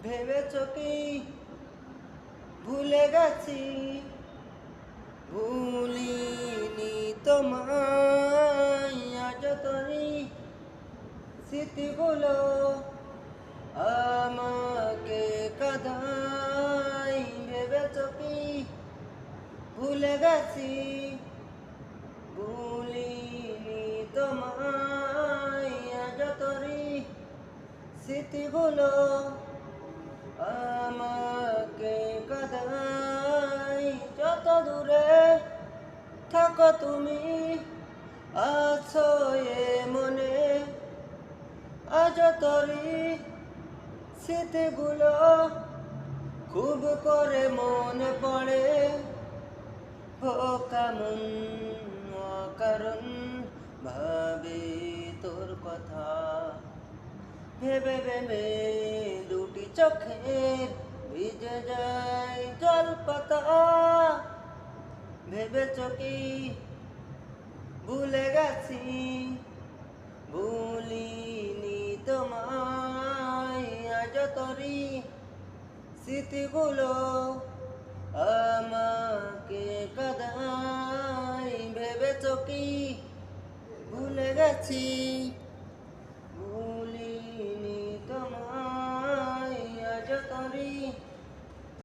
ভেবেছ কি ভুলে গেছি? ভুলিনি তোমায়, আজ তোরই স্মৃতিগুলো আমাকে কাঁদায়। ভেবেছ কি ভুলে গেছি? ভুলিনি তোমায়, আজ তোরই স্মৃতিগুলো আমাকে কাঁদায়। যত দূরে থাকো তুমি, আছো এ মনে, আজ তোরই স্মৃতিগুলো খুব করে মনে পড়ে। বোকা মন অকারণ ভাবে তোর কথা, ভেবে ভেবে দুটি চোখের ভিজে যায় জলপাতা। ভেবেছ কি ভুলে গেছি? ভুলিনি তোমায়, আজ তোরই স্মৃতিগুলো আমাকে কাঁদায়। ভেবেছ কি ভুলে গেছি?